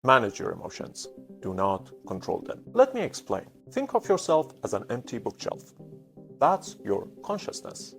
Manage your emotions. Do not control them. Let me explain. Think of yourself as an empty bookshelf. That's your consciousness.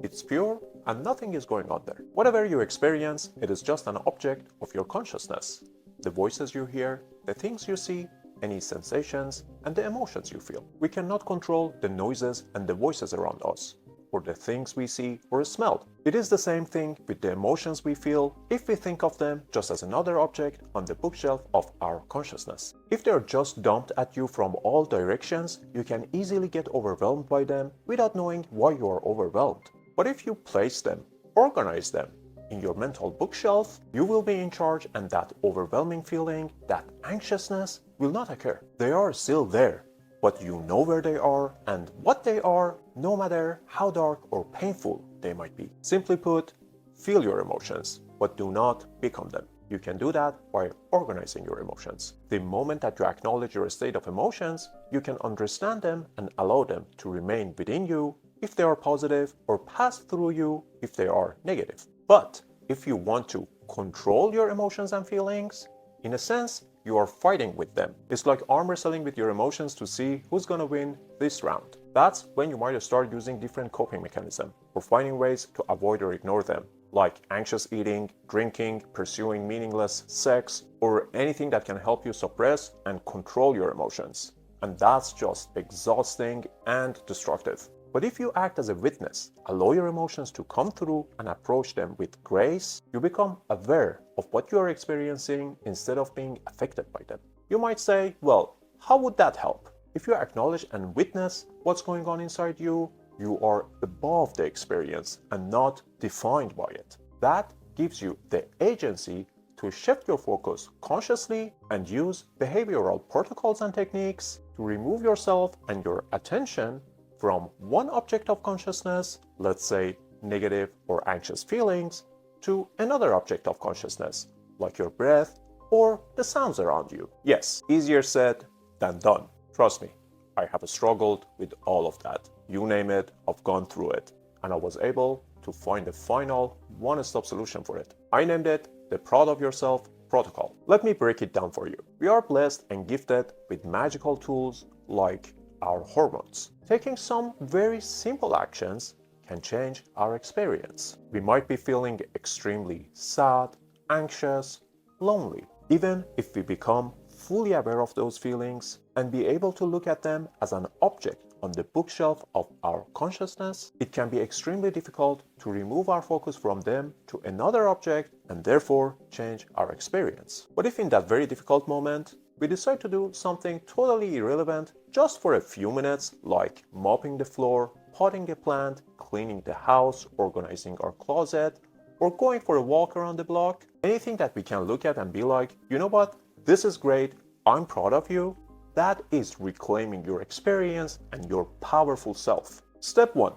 It's pure and nothing is going on there. Whatever you experience, it is just an object of your consciousness. The voices you hear, the things you see, any sensations, and the emotions you feel. We cannot control the noises and the voices around us, or the things we see or smell. It is the same thing with the emotions we feel if we think of them just as another object on the bookshelf of our consciousness. If they are just dumped at you from all directions, you can easily get overwhelmed by them without knowing why you are overwhelmed. But if you place them, organize them in your mental bookshelf, you will be in charge, and that overwhelming feeling, that anxiousness will not occur. They are still there, but you know where they are and what they are, no matter how dark or painful they might be. Simply put, feel your emotions, but do not become them. You can do that by organizing your emotions. The moment that you acknowledge your state of emotions, you can understand them and allow them to remain within you if they are positive, or pass through you if they are negative. But if you want to control your emotions and feelings, in a sense, you are fighting with them. It's like arm wrestling with your emotions to see who's gonna win this round. That's when you might start using different coping mechanisms or finding ways to avoid or ignore them, like anxious eating, drinking, pursuing meaningless sex, or anything that can help you suppress and control your emotions. And that's just exhausting and destructive. But if you act as a witness, allow your emotions to come through and approach them with grace, you become aware of what you are experiencing instead of being affected by them. You might say, well, how would that help? If you acknowledge and witness what's going on inside you, you are above the experience and not defined by it. That gives you the agency to shift your focus consciously and use behavioral protocols and techniques to remove yourself and your attention from one object of consciousness, let's say negative or anxious feelings, to another object of consciousness, like your breath or the sounds around you. Yes, easier said than done. Trust me, I have struggled with all of that. You name it, I've gone through it, and I was able to find a final one-stop solution for it. I named it the Proud of Yourself Protocol. Let me break it down for you. We are blessed and gifted with magical tools like our hormones. Taking some very simple actions can change our experience. We might be feeling extremely sad, anxious, lonely. Even if we become fully aware of those feelings and be able to look at them as an object on the bookshelf of our consciousness, it can be extremely difficult to remove our focus from them to another object and therefore change our experience. But if in that very difficult moment, we decide to do something totally irrelevant just for a few minutes, like mopping the floor, potting a plant, cleaning the house, organizing our closet, or going for a walk around the block, anything that we can look at and be like, you know what, this is great, I'm proud of you, that is reclaiming your experience and your powerful self. Step 1.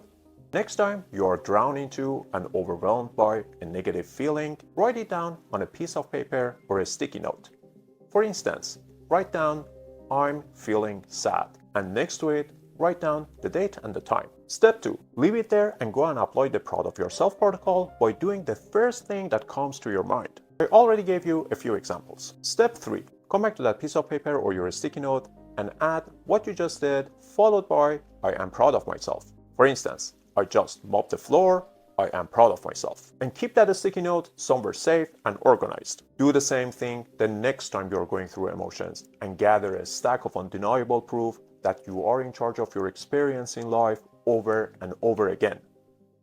Next time you are drawn into and overwhelmed by a negative feeling, write it down on a piece of paper or a sticky note. For instance, write down, I'm feeling sad, and next to it, write down the date and the time. Step 2. Leave it there and go and apply the Proud of Yourself protocol by doing the first thing that comes to your mind. I already gave you a few examples. Step 3. Come back to that piece of paper or your sticky note and add what you just did, followed by, I am proud of myself. For instance, I just mopped the floor, I am proud of myself. And keep that sticky note somewhere safe and organized. Do the same thing the next time you're going through emotions and gather a stack of undeniable proof that you are in charge of your experience in life over and over again.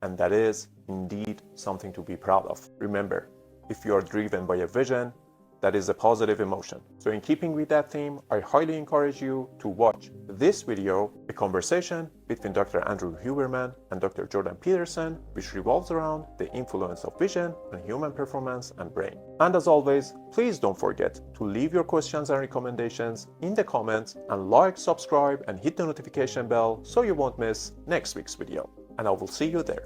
And that is indeed something to be proud of. Remember, if you are driven by a vision, that is a positive emotion. So in keeping with that theme, I highly encourage you to watch this video, a conversation between Dr. Andrew Huberman and Dr. Jordan Peterson, which revolves around the influence of vision on human performance and brain. And as always, please don't forget to leave your questions and recommendations in the comments, and like, subscribe, and hit the notification bell so you won't miss next week's video. And I will see you there.